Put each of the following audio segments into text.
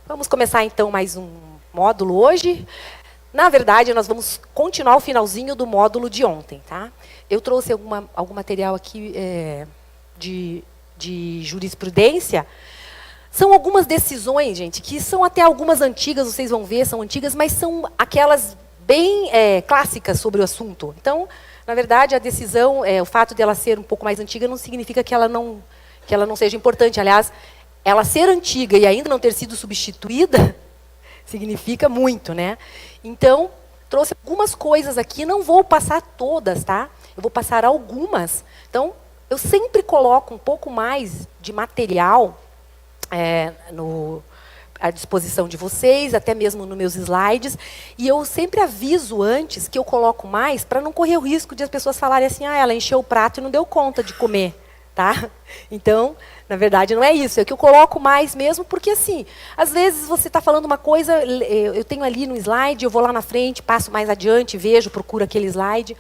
Vamos começar então mais um módulo hoje. Na verdade, nós vamos continuar o finalzinho do módulo de ontem, tá? Eu trouxe algum material aqui de jurisprudência. São algumas decisões, gente, que são até algumas antigas, vocês vão ver, são antigas, mas são aquelas bem clássicas sobre o assunto. Então, na verdade, a decisão, o fato dela ser um pouco mais antiga não significa que ela não seja importante. Aliás, ela ser antiga e ainda não ter sido substituída significa muito, né? Então, trouxe algumas coisas aqui, não vou passar todas, tá? Eu vou passar algumas. Então, eu sempre coloco um pouco mais de material à disposição de vocês, até mesmo nos meus slides, e eu sempre aviso antes que eu coloco mais para não correr o risco de as pessoas falarem assim, ela encheu o prato e não deu conta de comer, tá? Então, na verdade, não é isso, é que eu coloco mais mesmo, porque assim, às vezes você está falando uma coisa, eu tenho ali no slide, eu vou lá na frente, passo mais adiante, vejo, procuro aquele slide,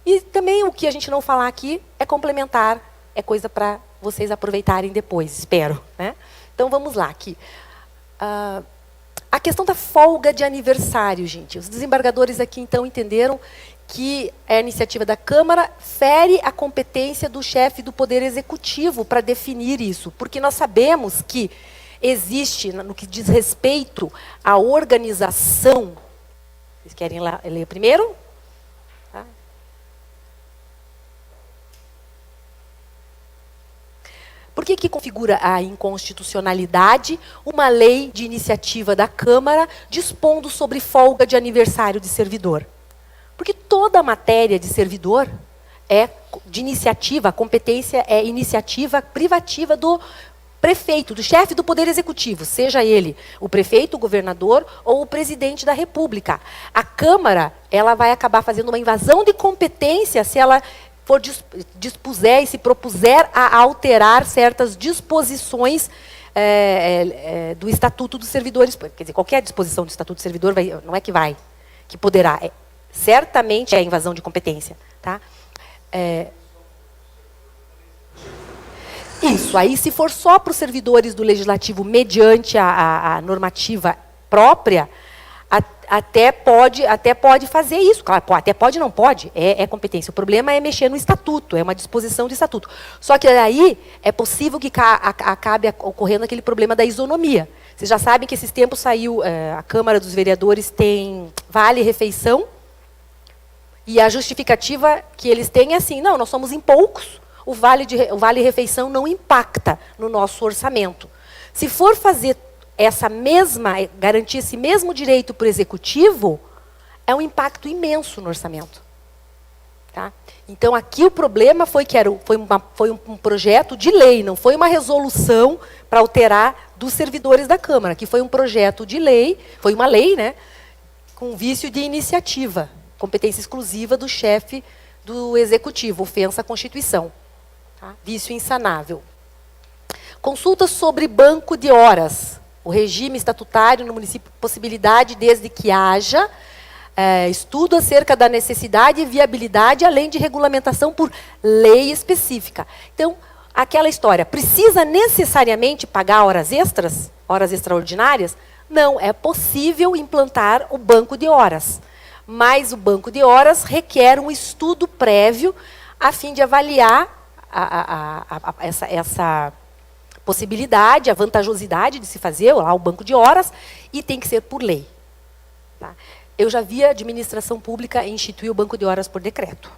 e também o que a gente não falar aqui é complementar, é coisa para vocês aproveitarem depois, espero, né? Então, vamos lá aqui. A questão da folga de aniversário, gente. Os desembargadores aqui, então, entenderam que a iniciativa da Câmara fere a competência do chefe do Poder Executivo para definir isso. Porque nós sabemos que existe, no que diz respeito à organização... Vocês querem ler primeiro? Tá. Por que configura a inconstitucionalidade uma lei de iniciativa da Câmara dispondo sobre folga de aniversário de servidor? Porque toda matéria de servidor é de iniciativa, a competência é iniciativa privativa do prefeito, do chefe do Poder Executivo, seja ele o prefeito, o governador ou o presidente da República. A Câmara, ela vai acabar fazendo uma invasão de competência se ela dispuser e se propuser a alterar certas disposições do Estatuto dos Servidores. Quer dizer, qualquer disposição do Estatuto do Servidor, não é que poderá. Certamente é invasão de competência. Tá? Isso, aí se for só para os servidores do Legislativo mediante a normativa própria, até pode fazer isso, claro, até pode, não pode, é competência. O problema é mexer no estatuto, é uma disposição de estatuto. Só que aí é possível que acabe ocorrendo aquele problema da isonomia. Vocês já sabem que esses tempos saiu, a Câmara dos Vereadores tem vale-refeição, e a justificativa que eles têm é assim, não, nós somos em poucos, o vale-refeição não impacta no nosso orçamento. Se for fazer garantir esse mesmo direito para o executivo, é um impacto imenso no orçamento. Tá? Então, aqui o problema foi que foi um projeto de lei, não foi uma resolução para alterar dos servidores da Câmara, que foi um projeto de lei, foi uma lei, né, com vício de iniciativa, competência exclusiva do chefe do executivo, ofensa à Constituição. Tá? Vício insanável. Consulta sobre banco de horas. O regime estatutário no município, possibilidade desde que haja estudo acerca da necessidade e viabilidade, além de regulamentação por lei específica. Então, aquela história, precisa necessariamente pagar horas extras, horas extraordinárias? Não, é possível implantar o banco de horas. Mas o banco de horas requer um estudo prévio a fim de avaliar essa possibilidade, a vantajosidade de se fazer lá o banco de horas, e tem que ser por lei. Tá? Eu já vi a administração pública instituir o banco de horas por decreto.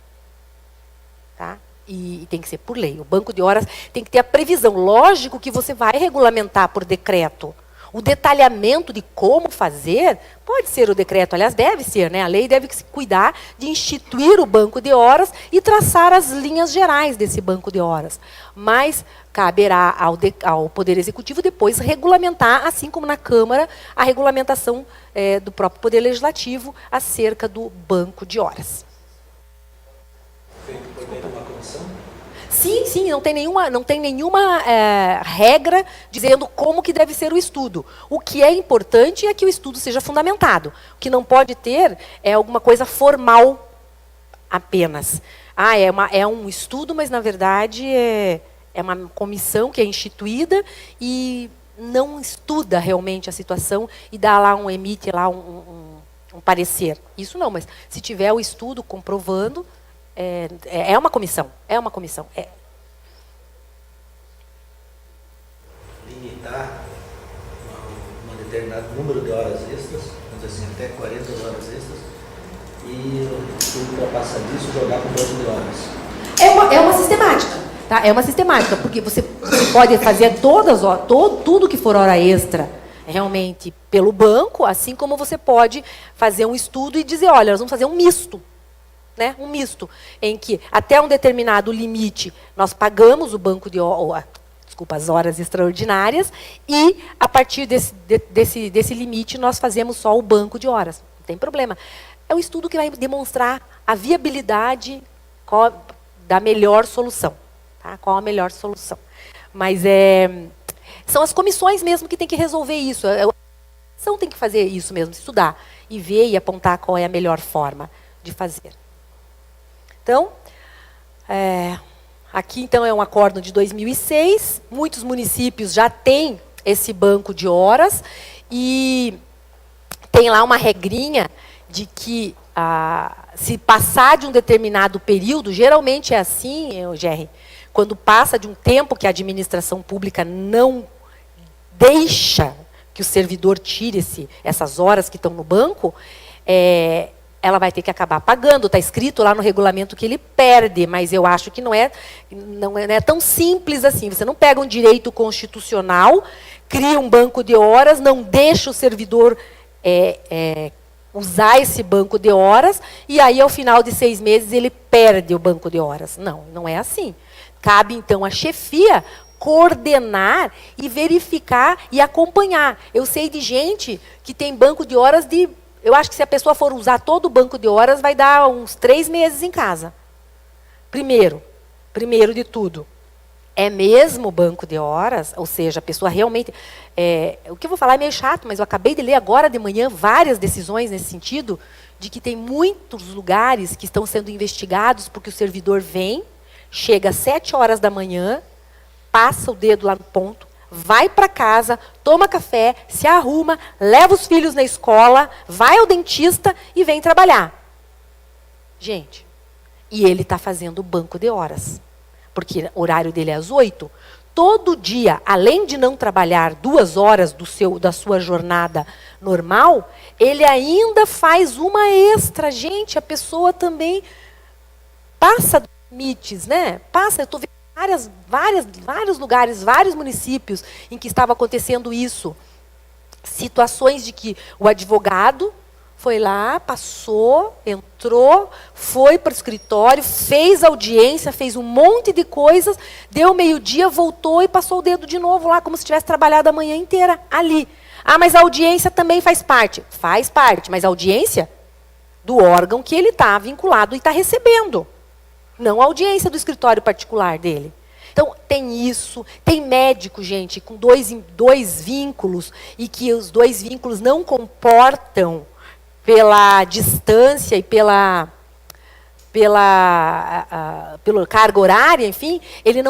Tá? E tem que ser por lei. O banco de horas tem que ter a previsão. Lógico que você vai regulamentar por decreto. O detalhamento de como fazer pode ser o decreto, aliás, deve ser, né? A lei deve cuidar de instituir o banco de horas e traçar as linhas gerais desse banco de horas. Mas caberá ao Poder Executivo depois regulamentar, assim como na Câmara, a regulamentação do próprio Poder Legislativo acerca do banco de horas. Sim, não tem nenhuma regra dizendo como que deve ser o estudo. O que é importante é que o estudo seja fundamentado. O que não pode ter é alguma coisa formal apenas. É um estudo, mas na verdade é uma comissão que é instituída e não estuda realmente a situação e dá lá emite lá um parecer. Isso não, mas se tiver o estudo comprovando, é uma comissão. É uma comissão. Limitar um determinado número de horas extras, vamos dizer assim, até 40 horas extras, e se ultrapassar disso, jogar com 12 horas. É uma sistemática. Tá? É uma sistemática, porque você pode fazer tudo que for hora extra realmente pelo banco, assim como você pode fazer um estudo e dizer, olha, nós vamos fazer um misto. Né? Um misto, em que até um determinado limite nós pagamos o banco de as horas extraordinárias, e a partir desse limite nós fazemos só o banco de horas. Não tem problema. É um estudo que vai demonstrar a viabilidade da melhor solução. Tá? Qual a melhor solução? Mas são as comissões mesmo que tem que resolver isso. A comissão tem que fazer isso mesmo, estudar e ver e apontar qual é a melhor forma de fazer. Então, aqui então é um acórdão de 2006. Muitos municípios já têm esse banco de horas e tem lá uma regrinha de que se passar de um determinado período, geralmente é assim, Gerry, quando passa de um tempo que a administração pública não deixa que o servidor tire essas horas que estão no banco, ela vai ter que acabar pagando. Está escrito lá no regulamento que ele perde, mas eu acho que não é tão simples assim. Você não pega um direito constitucional, cria um banco de horas, não deixa o servidor usar esse banco de horas, e aí, ao final de 6 meses, ele perde o banco de horas. Não, não é assim. Cabe, então, à chefia coordenar e verificar e acompanhar. Eu sei de gente que tem banco de horas de... Eu acho que se a pessoa for usar todo o banco de horas, vai dar uns 3 meses em casa. Primeiro de tudo, é mesmo banco de horas, ou seja, a pessoa realmente... o que eu vou falar é meio chato, mas eu acabei de ler agora de manhã várias decisões nesse sentido, de que tem muitos lugares que estão sendo investigados porque o servidor vem, chega às 7 horas da manhã, passa o dedo lá no ponto, vai para casa, toma café, se arruma, leva os filhos na escola, vai ao dentista e vem trabalhar. Gente, e ele está fazendo banco de horas. Porque o horário dele é às 8. Todo dia, além de não trabalhar 2 horas da sua jornada normal, ele ainda faz uma extra. Gente, a pessoa também passa dos limites, né? Passa, eu estou vendo vários lugares, vários municípios em que estava acontecendo isso. Situações de que o advogado foi lá, passou, entrou, foi para o escritório, fez audiência, fez um monte de coisas, deu meio-dia, voltou e passou o dedo de novo lá, como se tivesse trabalhado a manhã inteira ali. Ah, mas a audiência também faz parte. Faz parte, mas a audiência do órgão que ele está vinculado e está recebendo. Não a audiência do escritório particular dele. Então, tem isso. Tem médico, gente, com dois vínculos, e que os 2 vínculos não comportam pela distância e pela carga horária, enfim, eles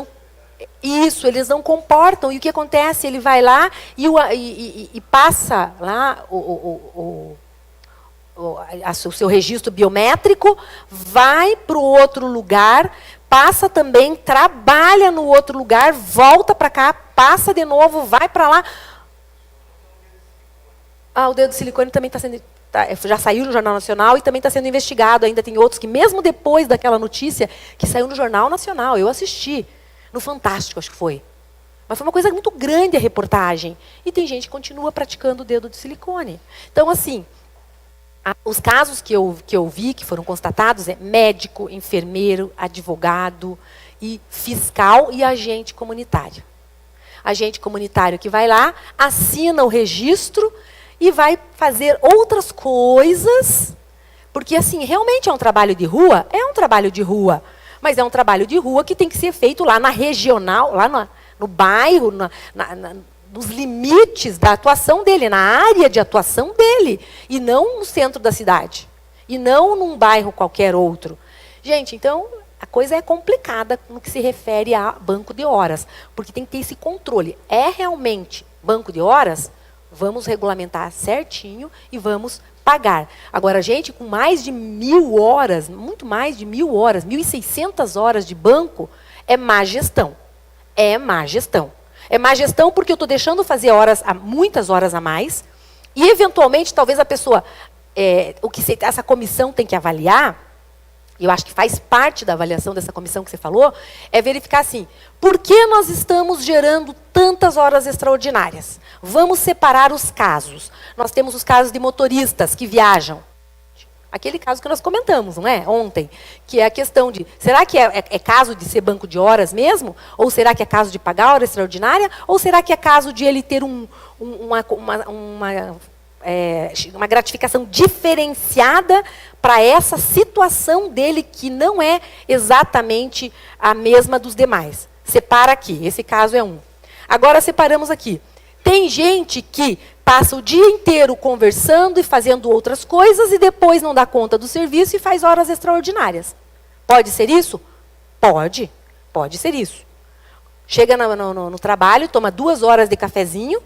não comportam. E o que acontece? Ele vai lá e passa lá o seu registro biométrico, vai para o outro lugar, passa também, trabalha no outro lugar, volta para cá, passa de novo, vai para lá. O dedo de silicone também está sendo... já saiu no Jornal Nacional e também está sendo investigado. Ainda tem outros que, mesmo depois daquela notícia, que saiu no Jornal Nacional, eu assisti, no Fantástico, acho que foi. Mas foi uma coisa muito grande a reportagem. E tem gente que continua praticando o dedo de silicone. Então, assim, os casos que eu vi, que foram constatados, é médico, enfermeiro, advogado, e fiscal e agente comunitário. Agente comunitário que vai lá, assina o registro e vai fazer outras coisas, porque, assim, realmente é um trabalho de rua? É um trabalho de rua, mas é um trabalho de rua que tem que ser feito lá na regional, lá no bairro, nos limites da atuação dele, na área de atuação dele, e não no centro da cidade, e não num bairro qualquer outro. Gente, então, a coisa é complicada no que se refere a banco de horas, porque tem que ter esse controle. É realmente banco de horas, vamos regulamentar certinho e vamos pagar. Agora, gente, com mais de 1.000 horas, muito mais de 1.000 horas, 1.600 horas de banco, é má gestão. É má gestão. É má gestão porque eu estou deixando fazer muitas horas a mais e, eventualmente, talvez a pessoa, essa comissão tem que avaliar, eu acho que faz parte da avaliação dessa comissão que você falou, é verificar assim, por que nós estamos gerando tantas horas extraordinárias? Vamos separar os casos. Nós temos os casos de motoristas que viajam. Aquele caso que nós comentamos, não é? Ontem, que é a questão de, será que é caso de ser banco de horas mesmo? Ou será que é caso de pagar hora extraordinária? Ou será que é caso de ele ter uma gratificação diferenciada para essa situação dele que não é exatamente a mesma dos demais? Separa aqui, esse caso é um. Agora separamos aqui. Tem gente que passa o dia inteiro conversando e fazendo outras coisas e depois não dá conta do serviço e faz horas extraordinárias. Pode ser isso? Pode ser isso. Chega no trabalho, toma 2 horas de cafezinho,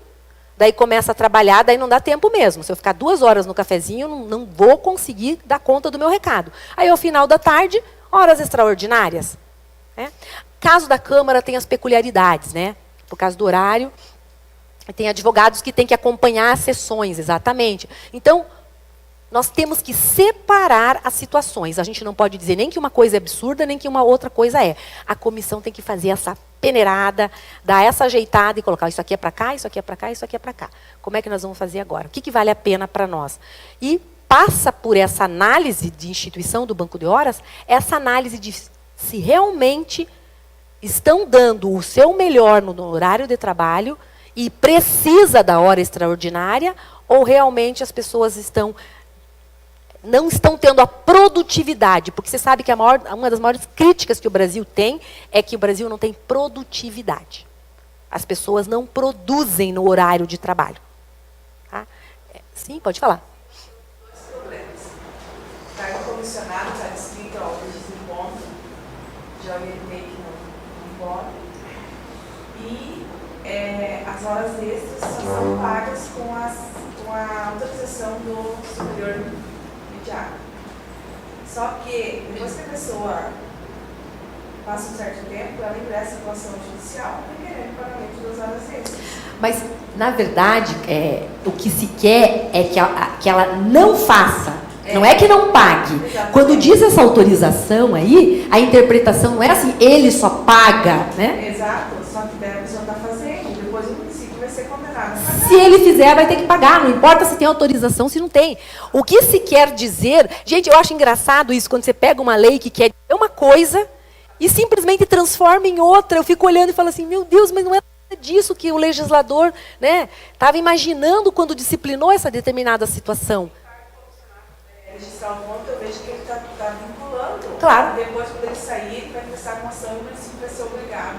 daí começa a trabalhar, daí não dá tempo mesmo. Se eu ficar 2 horas no cafezinho, não vou conseguir dar conta do meu recado. Aí, ao final da tarde, horas extraordinárias. Né? Caso da Câmara tem as peculiaridades, né? Por causa do horário, tem advogados que têm que acompanhar as sessões, exatamente. Então, nós temos que separar as situações. A gente não pode dizer nem que uma coisa é absurda, nem que uma outra coisa é. A comissão tem que fazer essa peneirada, dar essa ajeitada e colocar isso aqui é para cá, isso aqui é para cá, isso aqui é para cá. Como é que nós vamos fazer agora? O que vale a pena para nós? E passa por essa análise de instituição do banco de horas, essa análise de se realmente estão dando o seu melhor no horário de trabalho e precisa da hora extraordinária, ou realmente as pessoas não estão tendo a produtividade, porque você sabe que uma das maiores críticas que o Brasil tem é que o Brasil não tem produtividade. As pessoas não produzem no horário de trabalho. Tá? Sim, pode falar. 2 problemas. Cargo comissionado está descrito, ó, o registro de ponto, já orientei que não pode. E as horas extras só são pagas com a autorização do superior imediato. Só que, depois que a pessoa passa um certo tempo, ela ingressa com a ação judicial requerendo o pagamento das horas extras. Mas, na verdade, o que se quer é que ela não faça. Não é que não pague. Exatamente. Quando diz essa autorização aí, a interpretação não é assim, ele só paga, né? Exato, só que daí a pessoa está fazendo, depois o município vai ser condenado a pagar. Se ele fizer, vai ter que pagar, não importa se tem autorização, se não tem. O que se quer dizer... Gente, eu acho engraçado isso, quando você pega uma lei que quer dizer uma coisa e simplesmente transforma em outra. Eu fico olhando e falo assim, meu Deus, mas não é nada disso que o legislador estava imaginando quando disciplinou essa determinada situação. Registrar o ponto, eu vejo que ele está vinculando. Claro. Depois, quando ele sair, ele vai ingressar com ação e o município vai ser obrigado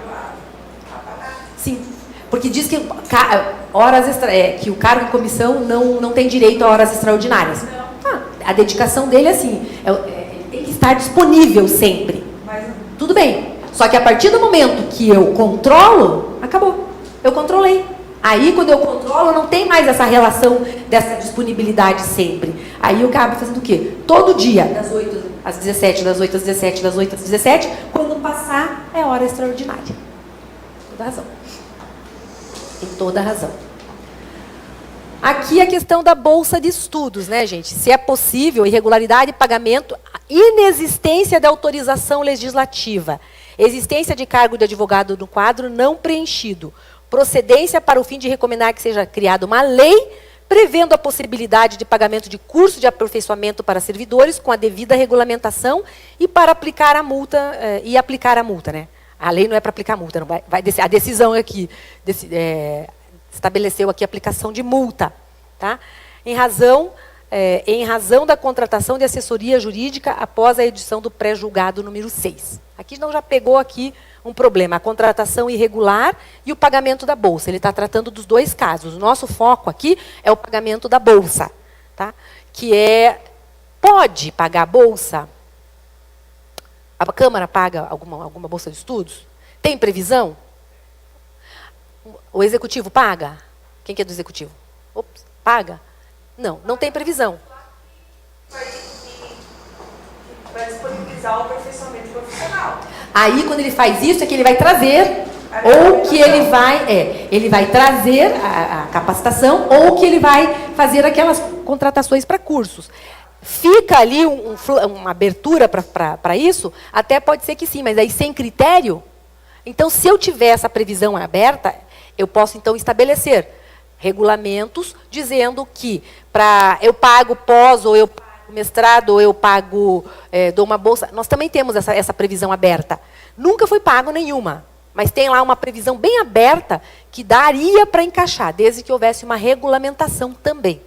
a pagar. Sim, porque diz que que o cargo de comissão não tem direito a horas extraordinárias. Não. A dedicação dele é assim, ele tem que estar disponível sempre. Mas Tudo bem. Só que a partir do momento que eu controlo, acabou. Eu controlei. Aí, quando eu controlo, não tem mais essa relação dessa disponibilidade sempre. Aí eu acabo fazendo o quê? Todo dia, das 8 às 17, das 8 às 17, das 8 às 17, quando passar, é hora extraordinária. Toda razão. Tem toda a razão. Aqui a questão da bolsa de estudos, né, gente? Se é possível, irregularidade, pagamento, inexistência de autorização legislativa, existência de cargo de advogado no quadro não preenchido, procedência para o fim de recomendar que seja criada uma lei prevendo a possibilidade de pagamento de curso de aperfeiçoamento para servidores com a devida regulamentação e para aplicar a multa, né? A lei não é para aplicar multa, não vai descer. A decisão aqui estabeleceu aqui a aplicação de multa, tá? Em razão da contratação de assessoria jurídica após a edição do pré-julgado número 6. Aqui não já pegou aqui um problema, a contratação irregular e o pagamento da bolsa. Ele está tratando dos 2 casos. O nosso foco aqui é o pagamento da bolsa, tá? Que pode pagar a bolsa? A Câmara paga alguma bolsa de estudos? Tem previsão? O Executivo paga? Quem que é do executivo? Ops, paga? Não, não tem previsão. Vai disponibilizar o aperfeiçoamento profissional. Aí, quando ele faz isso, é que ele vai trazer, ou que ele vai trazer a capacitação, ou que ele vai fazer aquelas contratações para cursos. Fica ali uma abertura para isso? Até pode ser que sim, mas aí sem critério. Então, se eu tiver essa previsão aberta, eu posso, então, estabelecer regulamentos dizendo que eu pago pós, ou eu pago mestrado, ou eu pago, dou uma bolsa. Nós também temos essa previsão aberta. Nunca foi pago nenhuma, mas tem lá uma previsão bem aberta que daria para encaixar, desde que houvesse uma regulamentação também.